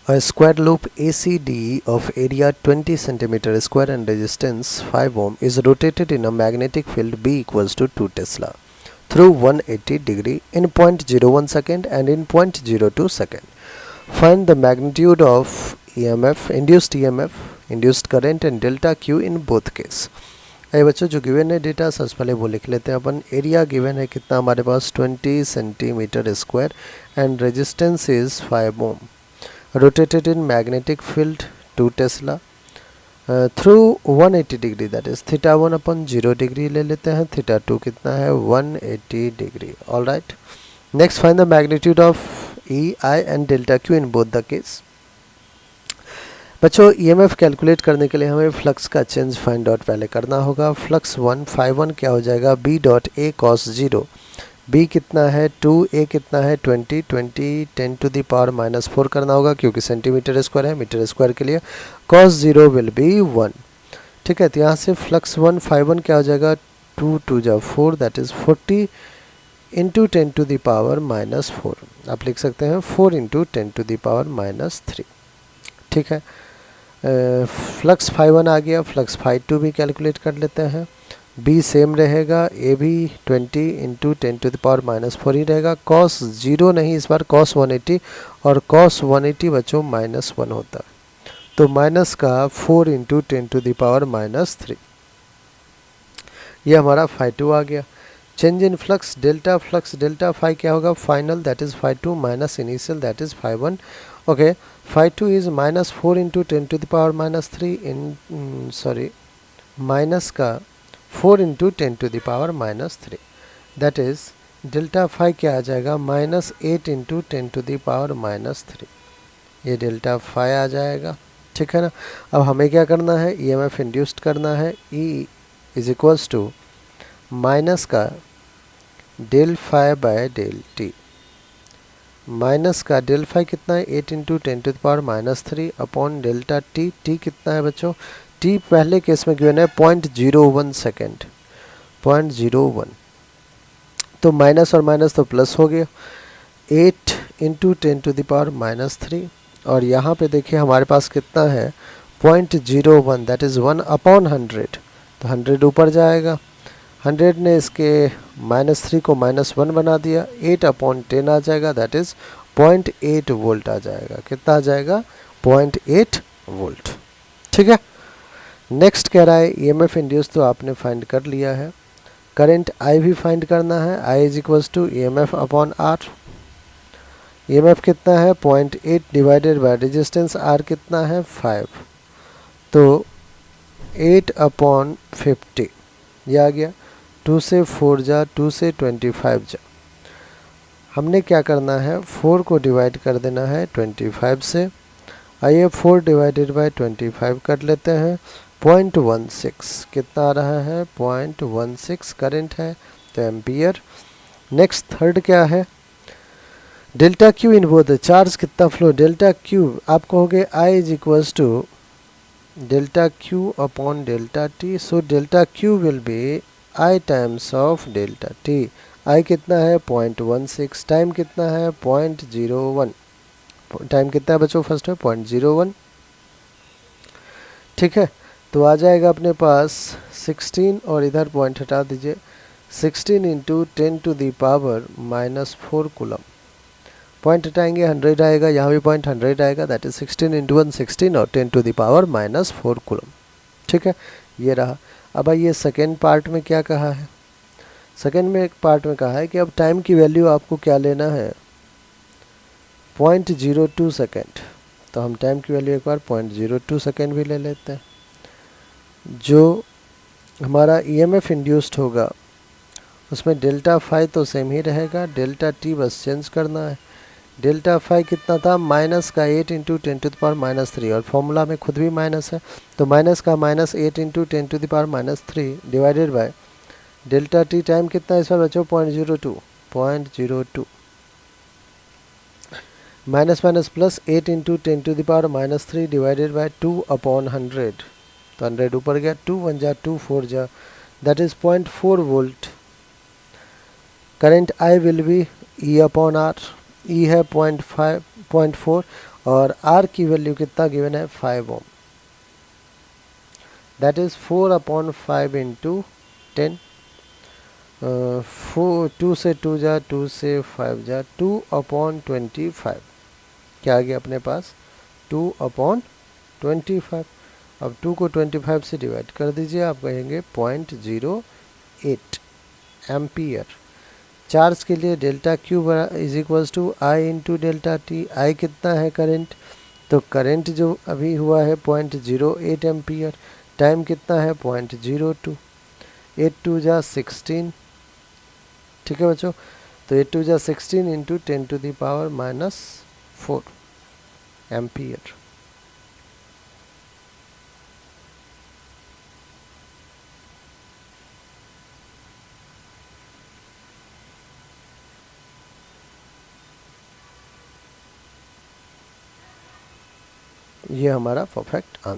A square loop ACD of area 20 centimeter square and resistance 5 ohm is rotated in a magnetic field B equals to 2 Tesla through 180 degree in 0.01 second and in 0.02 second. Find the magnitude of EMF, induced current and delta Q in both case. अरे बच्चों जो given है data सबसे पहले वो लिख लेते हैं अपन. एरिया गिवन है कितना हमारे पास 20 centimetre square and resistance is 5 ohm. Rotated in magnetic field 2 tesla through 180 degree that is theta 1 अपन 0 डिग्री ले लेते हैं. थीटा 2 कितना है 180 degree. All right. Next find the magnitude of E I and delta Q in both the case. बच्चों EMF calculate करने के लिए हमें फ्लक्स का चेंज फाइंड आउट पहले करना होगा. फ्लक्स 1 क्या हो जाएगा B dot A cos 0. B कितना है 2, ए कितना है 20 10 टू द पावर -4 करना होगा क्योंकि सेंटीमीटर स्क्वायर है. मीटर स्क्वायर के लिए कॉस 0 विल बी 1. ठीक है. तो यहाँ से फ्लक्स 1 क्या हो जाएगा 2 2 जा 4 that is 40 into 10 to the power -4. आप लिख सकते हैं 4 इंटू 10 टू द पावर -3. ठीक है. फ्लक्स 1 आ गया. फ्लक्स 2 भी कैलकुलेट कर लेते हैं. बी सेम रहेगा. ए भी 20 इंटू 10 टू द पावर -4 ही रहेगा. कॉस 0 नहीं इस बार कॉस 180 और कॉस 180 बच्चों -1 होता है तो माइनस का 4 इंटू 10 टू द पावर -3. ये हमारा 2 आ गया. Change in flux delta phi क्या होगा final that is 2 minus initial that is 1. Okay. 2 is -4 into 10 to the power -3 इन माइनस का 4 into 10 to the power -3 that is delta phi क्या आ जाएगा -8 इंटू 10 टू द पावर -3. ये delta phi आ जाएगा. ठीक है ना. अब हमें क्या करना है ईएमएफ इंड्यूस्ड करना है. E is equals to minus का del phi by del T. Minus का डेल फाई कितना है 8 into 10 to the power -3 upon delta T. T कितना है बच्चों टी पहले केस में गिवन है 0.01 सेकेंड 0.01. तो माइनस और माइनस तो प्लस हो गया 8 इंटू 10 टू द पावर -3 और यहाँ पे देखिए हमारे पास कितना है 0.01 दैट इज़ 1 अपॉन 100. तो 100 ऊपर जाएगा. 100 ने इसके -3 को -1 बना दिया. 8 अपॉन 10 आ जाएगा दैट इज़ 0.8 वोल्ट आ जाएगा. कितना आ जाएगा 0.8 वोल्ट. ठीक है. नेक्स्ट कह रहा है ईएमएफ इंड्यूस तो आपने फाइंड कर लिया है. करंट आई भी फाइंड करना है. I is equals to EMF upon R. EMF कितना है 0.8 डिवाइडेड बाय रेजिस्टेंस आर कितना है 5. तो 8 अपॉन 50 ये आ गया. 2 से 4 जा 2 से 25 जा. हमने क्या करना है 4 को डिवाइड कर देना है 25 से. आइए 4 डिवाइडेड बाय 25 कर लेते हैं. 0.16 कितना आ रहा है 0.16 करंट है तो एम्पियर. नेक्स्ट थर्ड क्या है delta Q in both. Charge कितना फ्लो डेल्टा क्यू आप कहोगे I is equals to delta Q upon delta T. So delta Q will be I times of delta T. I कितना है 0.16. Time कितना है 0.01. Time कितना है बच्चों फर्स्ट में 0.01. ठीक है. तो आ जाएगा अपने पास 16 और इधर पॉइंट हटा दीजिए 16 into 10 to the power -4 coulomb. Point हटाएंगे 100 आएगा. यहाँ भी पॉइंट 100 आएगा दैट इज 16 इंटू 1 16 और 10 टू दी पावर -4 कूलम. ठीक है. ये रहा. अब आइए सेकेंड पार्ट में क्या कहा है. सेकेंड में एक पार्ट में कहा है कि अब टाइम की वैल्यू आपको क्या लेना है 0.02 सेकेंड. तो हम टाइम की वैल्यू एक बार 0.02 सेकेंड भी ले लेते हैं. जो हमारा ईएमएफ इंड्यूस्ड होगा उसमें डेल्टा फाई तो सेम ही रहेगा. डेल्टा टी बस चेंज करना है. डेल्टा फाई कितना था माइनस का 8 इंटू 10 टू द पावर -3 और फॉर्मूला में खुद भी माइनस है तो माइनस का -8 into 10 to the power -3 divided by delta T. Time कितना है इस बार बच्चों 0.02 minus minus plus 8 into 10 to the power -3 divided by 2 upon 100. तो 100 ऊपर गया. 2 1 जा 2 4 जा that is 0.4 volt. Current I will be E upon R. E है 0.4 और R की वैल्यू कितना गिवन है 5 ओम, दैट इज 4/5 इंटू 10, 2 से 2 जा, 2 से 5 जा, 2/25 क्या आ गया अपने पास 2/25। अब 2 को 25 से डिवाइड कर दीजिए, आप कहेंगे 0.08 एम्पियर। चार्ज के लिए delta Q is equals to I into delta T. I कितना है करंट, तो करंट जो अभी हुआ है 0.08 एम्पियर, टाइम कितना है 0.02, 8 2 जा 16, ठीक है बच्चों। तो 8 2 जा 16 इंटू 10⁻⁻4 एम्पियर। ये हमारा परफेक्ट आंसर।